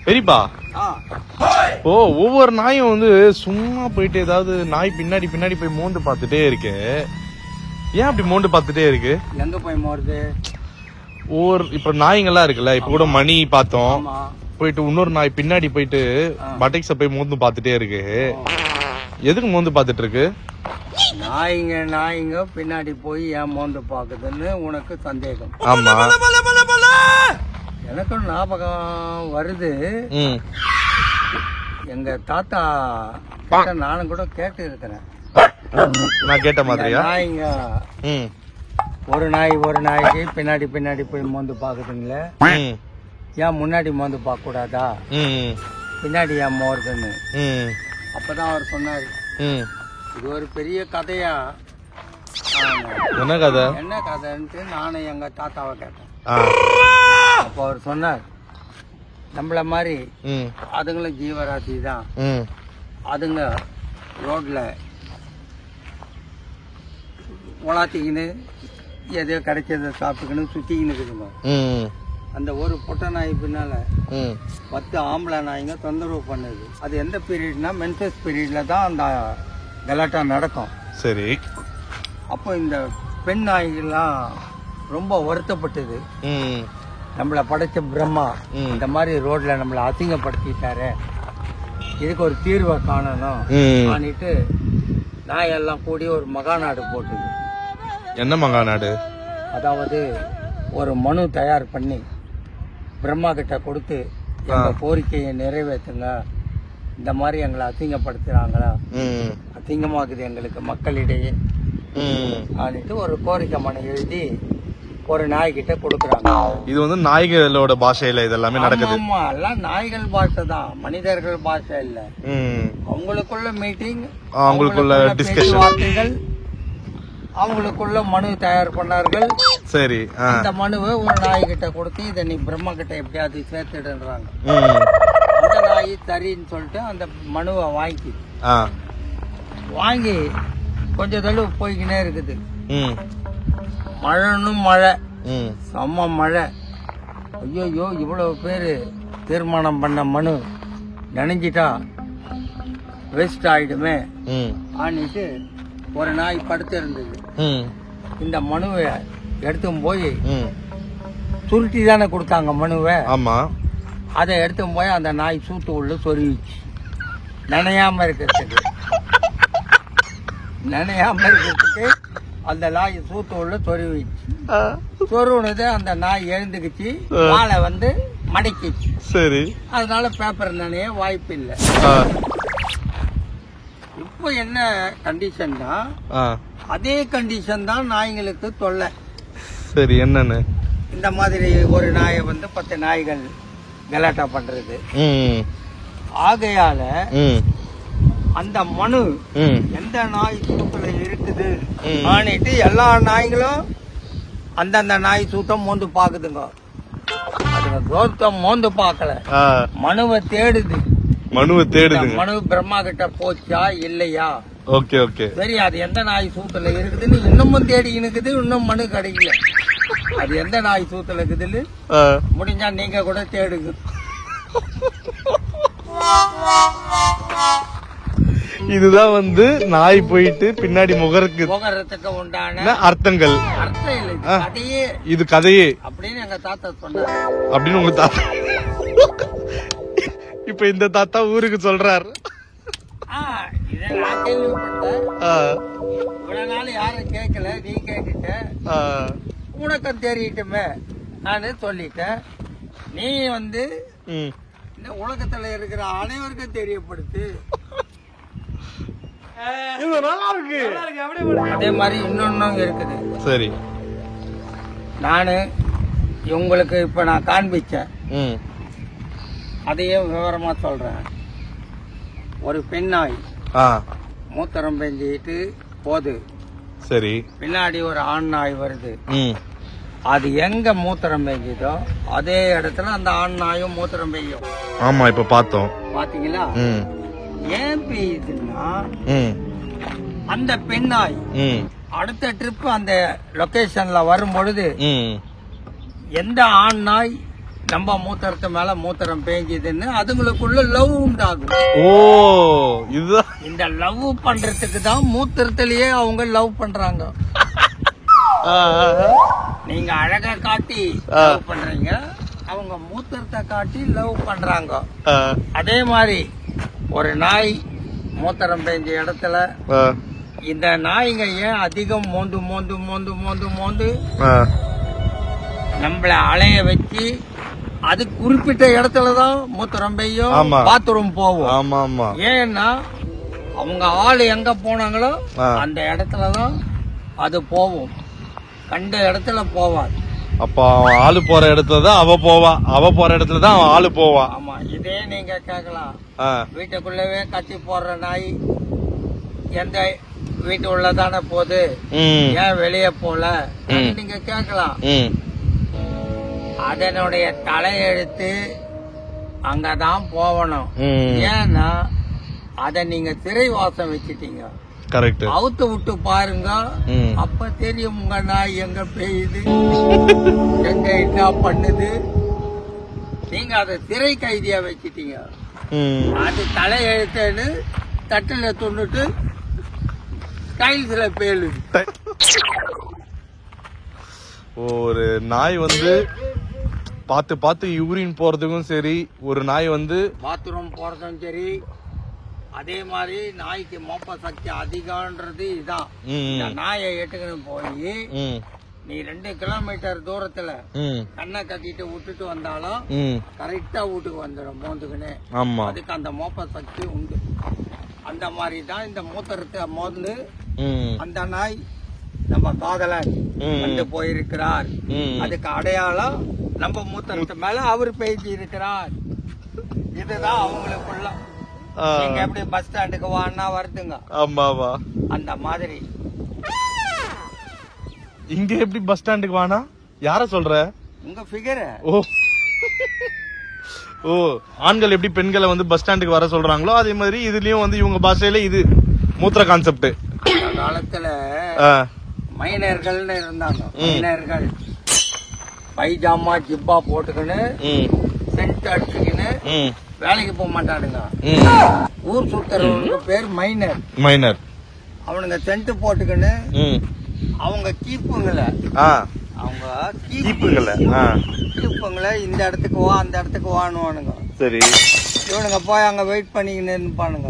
பெரியப்பா ஓ ஒவ்வொரு நாயும் வந்து சும்மா போயிட்டு ஏதாவது நாய் பின்னாடி பின்னாடி போய் மோந்து பாத்துட்டே இருக்கு. ஏன் அப்படி மோந்து பாத்துட்டே இருக்கு? எங்க போய் மோருது? ஒவ்வொரு இப்ப நாய்ங்கெல்லாம் இருக்குல்ல, இப்ப கூட மணி பார்த்தோம், போயிட்டு இன்னொரு நாய் பின்னாடி போயிட்டு பட்டைக்ஸ போய் மோந்து பாத்துட்டே இருக்கு. எதுக்கு மோந்து பாத்துட்டு இருக்கு? நாய்ங்க பின்னாடி போய் ஏன் மோந்து பாக்குதுன்னு உனக்கு சந்தேகம்? ஆமா, எனக்கும் ஞாபகம் வருது. எங்க தாத்தா நானும் கூட கேட்டு இருக்கிறேன். நான் கேட்ட மாதிரியா? நாய்ங்க ஒரு நாய்க்கு பின்னாடி பின்னாடி போய் மோந்து பாக்குதுங்களே, ஏன் முன்னாடி மோந்து பார்க்க கூடாதா, பின்னாடி ஏன் மோருதுன்னு. அப்பதான் அவர் சொன்னாரு, இது ஒரு பெரிய கதையா. என்ன கதை? என்ன கதைன்ட்டு நானும் எங்க தாத்தாவை கேட்டேன். அப்ப அவர் சொன்னார், நம்மள மாதிரி அதுங்களும் ஜீவராசி தான். அதுங்க ரோட்ல உலாத்திக்கின்னு எதையோ கிடைச்சதை சாப்பிட்டுக்கின்னு சுத்திக்கின்னு இருக்குதுங்க. அந்த ஒரு பொட்டை நாய் பின்னால 10 ஆம்பளை நாய்ங்க தொந்தரவு பண்ணுது. அது எந்த பீரியட்னா மென்சஸ் பீரியட்ல தான் அந்த கலாட்டா நடக்கும். சரி. அப்போ இந்த பெண் நாய்கள்லாம் ரொம்ப வருத்தப்பட்டது. நம்மளை படைச்ச பிரம்மா இந்த மாதிரி ரோட்ல நம்மளை அசிங்கப்படுத்திட்டாரு, இதுக்கு ஒரு தீர்வை காணணும் ஆனிட்டு நாயெல்லாம் கூடி ஒரு மகாநாடு போட்டுது. என்ன மகாநாடு? அதாவது ஒரு மனு தயார் பண்ணி பிரம்மா கிட்ட கொடுத்து எங்க கோரிக்கையை நிறைவேற்றுங்க, இந்த மாதிரி எங்களை அசிங்கப்படுத்துறாங்களா, அசிங்கமாக்குது எங்களுக்கு மக்களிடையே ஆனிட்டு ஒரு கோரிக்கை மனு எழுதி ஒரு நாய்கிட்ட கொடுக்குறாங்க. இது வந்து நாய்களோட பாஷையில இதெல்லாமே நடக்குது. ஆமா, எல்லாம் நாய்கள் பாஷை தான், மனிதர்கள் பாஷை இல்ல. அவங்களுக்குள்ள மீட்டிங், அவங்களுக்குள்ள டிஸ்கஷன், வார்த்தைகள், அவங்களுக்குள்ள மனு தயார் பண்ணார்கள். சரி. அந்த மனுவை ஒரு நாய்கிட்ட கொடுத்து இதை நீ பிரம்மா கிட்ட எப்படியாவது சேர்த்துடுன்றாங்க. அந்த நாய் சரின்னு சொல்லிட்டு அந்த மனுவை வாங்கி கொஞ்ச தடவை போய்கினே இருக்குது. மழைன்னு மழை, செம்ம மழை. ஐயோ இவ்வளவு பேரு தீர்மானம் பண்ண மனு நினைஞ்சிட்டா வேஸ்ட் ஆயிடுமே ஆனிட்டு ஒரு நாய் படுத்து இருந்தது. இந்த மனுவை எடுத்து போய் சுருட்டி தானே கொடுத்தாங்க மனுவை. ஆமா, அதை எடுத்து போய் அந்த நாய் சூத்து உள்ள சொருவிச்சு, நனையாம இருக்கிறதுக்கு அந்த நாய் சூத்து உள்ள சொருவிச்சு. சொருவுனது அந்த நாய் எழுந்துக்குச்சு, வாழை வந்து மடக்கிச்சு. சரி. அதனால பேப்பர் நனைய வாய்ப்பு இல்லை. இப்போ என்ன கண்டிஷன்னா அதே கண்டிஷன் தான் நாய்களுக்கு தொல்லை. சரி, என்னன்னு? இந்த மாதிரி ஒரு நாயை வந்து 10 நாய்கள் கலாட்டா பண்றது. ஆகையால அந்த மனு எந்த நாய் சூத்துல இருக்குது ஆனிட்டு எல்லா நாய்களும் அந்தந்த நாய் சூத்தம் மோந்து பாக்குதுங்க. அதுங்க தோத்தம் மோந்து பாக்கல, மனுவை தேடுது. மனு பிரம்மா கிட்ட போச்சா இல்லையா? Okay okay. சரி, அது எந்த நாய் சூத்துல இருக்குதுன்னு இன்னமும் தேடி இருக்குது. இன்னும் மனு கிடைக்கல. அது எந்த நாய் சூத்துல இருக்குதுன்னு முடிஞ்சா நீங்க கூட தேடுங்க. இதுதான் வந்து நாய் போயிட்டு பின்னாடி முகரத்துக்கு உண்டான அர்த்தங்கள். அர்த்தம் இல்லை, கதையே. இது கதையே அப்படின்னு எங்க தாத்தா சொன்னாரு. அப்படின்னு உங்க தாத்தா இப்ப இந்த தாத்தா ஊருக்கு சொல்றாரு. இதை நான் கேள்விப்பட்டேன். இவ்வளவு நாள் யாரும் கேட்கல, நீ கேட்டுட்ட, உனக்கும் தெரியட்டுமே நானு சொல்லிட்டேன். நீ வந்து இந்த உலகத்துல இருக்கிற அனைவருக்கும் தெரியப்படுத்து. அதே மாதிரி இன்னொன்னும் இருக்குது. சரி. நானு உங்களுக்கு இப்ப நான் காண்பிச்சேன், அதையே விவரமா சொல்றேன். ஒரு பெண் நாய் மூத்தரம் பெஞ்சிட்டு போது. சரி. பின்னாடி ஒரு ஆண் நாய் வருது. அது எங்க மூத்திரம் பெய்யுதோ அதே இடத்துல அந்த ஆண் நாயும் மூத்திரம் பெய்யும். ஆமா, இப்ப பார்த்தோம். பாத்தீங்களா? ஏன் பெய்யுதுன்னா அந்த பெண் நாய் அடுத்த ட்ரிப் அந்த லொகேஷன்ல வரும் பொழுது எந்த ஆண் நாய் நம்ம மூத்திரத்து மேல மூத்திரம் பேஞ்சுதுன்னு அதுங்களுக்குள்ள லவ் உண்டாகும். ஓ இதுதான் இந்த லவ் பண்றதுக்கு தான் மூத்திரத்திலேயே அவங்க லவ் பண்றாங்க. நீங்க அழகா காட்டி லவ் பண்றீங்க, அவங்க மூத்திரத்தை காட்டி லவ் பண்றாங்க. அதே மாதிரி ஒரு நாய் மூத்திரம் பெஞ்ச இடத்துல இந்த நாய்ங்க ஏன் அதிகம் மோந்து மோந்து மோந்து மோந்து மோந்து நம்மள அலைய வச்சு அது குறிப்பிட்ட இடத்துலதான் மூத்திரம் பெய்யும், பாத்ரூம் போவோம். ஏன்னா அவங்க ஆளு எங்க போனாங்களோ அந்த இடத்துலதான் அது போவோம், கண்ட இடத்துல போவாது. அப்ப அவன் ஆளு போற இடத்துலதான் அவ போவா, அவ போற இடத்துலதான் அவன் ஆளு போவா. ஆமா, இதே நீங்க கேக்கலாம். வீட்டுக்குள்ளவே கட்டி போடுற நாய் எந்த வீட்டு உள்ளதான போகுது, ஏன் வெளியே போல நீங்க கேக்கலாம். அதனுடைய தலையெழுத்து அங்கதான் போகணும். ஏன்னா அத நீங்க திரை வாசம் வச்சிட்டீங்க. கரெக்ட். அவுத்து விட்டு பாருங்க, அப்ப தெரியும் உங்க நாய் எங்க பெய்யுது, எங்க என்ன பண்ணுது. நீங்க அத திரை கைதியா வச்சிட்டீங்க. அது தலையெழுத்துன்னு தட்டுல துண்டுட்டு டைல்ஸ்ல பேலு. ஒரு நாய் வந்து பார்த்து பார்த்து யூரின் போறதுக்கும் சரி, ஒரு நாய் வந்து பாத்ரூம் போறதும் சரி. அதே மாதிரி நாய்க்கு மோப்ப சக்தி அதிகம்ன்றது இதுதான். இந்த நாயை எட்டுக்கணும் போய் நீ 2 கிலோமீட்டர் தூரத்துல கண்ணை கட்டிட்டு விட்டுட்டு வந்தாலும் கரெக்டா வீட்டுக்கு வந்துடும் மோந்துக்குன்னு. அதுக்கு அந்த மோப்ப சக்தி உண்டு. அந்த மாதிரி தான் இந்த மூத்திரத்தை மோந்து அந்த நாய் நம்ம காதலன் வந்து போயிருக்கிறார். அதுக்கு அடையாளம் நம்ம மூத்திரத்து மேல அவர் பேசி இருக்கிறார். இதுதான் அவங்களுக்குள்ள. நீங்க எப்படி பஸ் ஸ்டாண்டுக்கு வான்னா வருதுங்க, அந்த மாதிரி இங்க எப்படி பஸ் ஸ்டாண்டுக்கு வானா யார சொல்ற? உங்க ஃபிகர். ஓ ஆண்கள் எப்படி பெண்களை வந்து பஸ் ஸ்டாண்டுக்கு வர சொல்றாங்களோ அதே மாதிரி இதுலயும் வந்து இவங்க பாஷையில இது மூத்திர கான்செப்ட். காலத்துல மைனர்கள்னு இருந்தாங்க. மைனர்கள் பைஜாமா ஜிப்பா போட்டுக்கின்னு சென்ட் அடிச்சுக்கின்னு வேலைக்கு போக மாட்டானுங்க. ஊர் சுத்துறவனுக்கு பேர் மைனர். மைனர் அவனுங்க சென்ட் போட்டுக்கின்னு அவங்க கீப்புங்களை கீப்புங்களை இந்த இடத்துக்கு வா அந்த இடத்துக்கு வானுவானுங்க. சரி, இவனுங்க போய் அங்க வெயிட் பண்ணிக்கின்னு இருப்பானுங்க.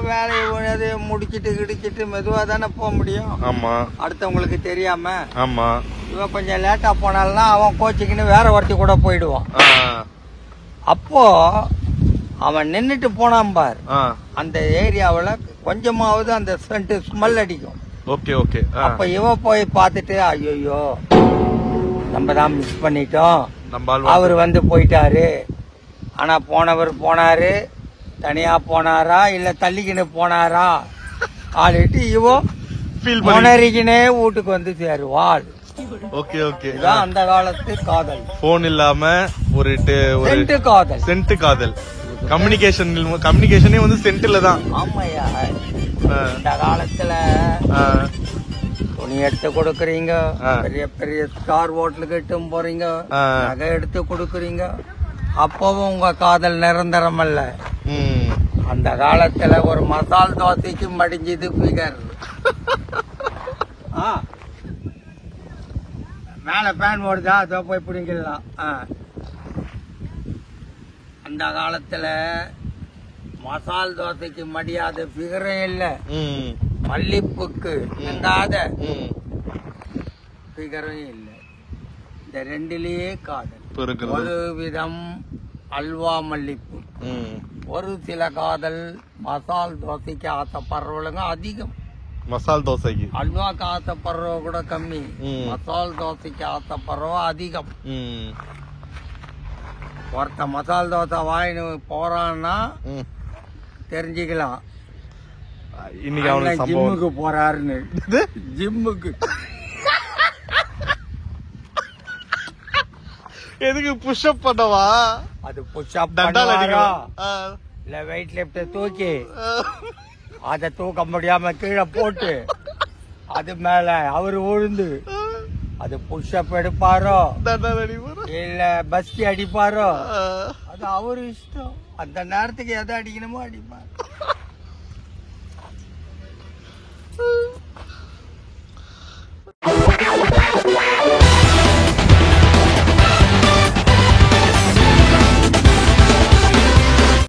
வேலையை முடிச்சிட்டு கிடிச்சிட்டு மெதுவா தானே போக முடியும். ஆமா, அடுத்தவங்களுக்கு தெரியாம. ஆமா, இவன் கொஞ்சம் லேட்டா போனால்னா அவன் கோச்சிக்கின்னு வேற ஒருத்தி கூட போயிடுவான். அப்போ அவன் நின்னுட்டு போனான் பார், அந்த ஏரியாவுல கொஞ்சமாவது அந்த சென்ட் ஸ்மெல் அடிக்கும். Okay okay. அப்ப இவன் போய் பாத்துட்டு ஐயோ நம்ம தான் மிஸ் பண்ணிட்டோம், அவர் வந்து போயிட்டாரு. ஆனா போனவர் போனாரு, தனியா போனாரா இல்ல தள்ளிக்கின்னு போனாரா ஆளிட்டு இவோ முனறிக்கினே வீட்டுக்கு வந்து சேருவாள். Okay okay. அந்த காலத்து காதல். போன் இல்லாம ஒரு சென்ட் காதல். சென்ட் காதல். கம்யூனிகேஷனே வந்து சென்ட்ல தான். ஆமாயா, இந்த காலத்துல துணி எடுத்து கொடுக்கறீங்க, பெரிய பெரிய ஸ்டார் ஹோட்டலுக்கு எடுத்து போறீங்க, நகை எடுத்து கொடுக்கறீங்க. அப்பவும் உங்க காதல் நிரந்தரம் அல்ல. அந்த காலத்துல ஒரு மசால் தோசைக்கு மடிஞ்சது பிகர். மேல பேன் ஓடுதா, அதோ போய் பிடிங்கலாம். அந்த காலத்துல மசால் தோசைக்கு மடியாத பிகரே இல்ல, மல்லிப்புக்கு எந்தாத பிகரும் இல்ல. இந்த ரெண்டிலேயே காதல். ஒரு விதம் அல்வா மல்லிப்பு, ஒரு சில காதல் மசால் தோசைக்கு ஆசைப்படுறவங்க அதிகம். மசால் தோசைக்கு அல்வாக்கு ஆசைப்படுறவ கூட கம்மி, மசால் தோசைக்கு ஆசைப்படுறவ அதிகம். ஒருத்த மசால் தோசை வாங்கினு போறான்னா தெரிஞ்சுக்கலாம் இன்னைக்கு அவனுக்கு ஜிம்முக்கு போறாருன்னு. ஜிம்முக்கு எதுக்கு புஷ்அப் பண்ணவா? அது புஷ்அப் இல்ல வெயிட் லிப்ட தூக்கி அத தூக்க முடியாம கீழே போட்டு அது மேல அவரு விழுந்து அது புஷ்அப் எடுப்பாரோ தண்டனை அடிப்பாரா? இல்ல பஸ்கி அடிப்பாரோ அது அவரு இஷ்டம். அந்த நேரத்துக்கு எதை அடிக்கணுமோ அடிப்பார்.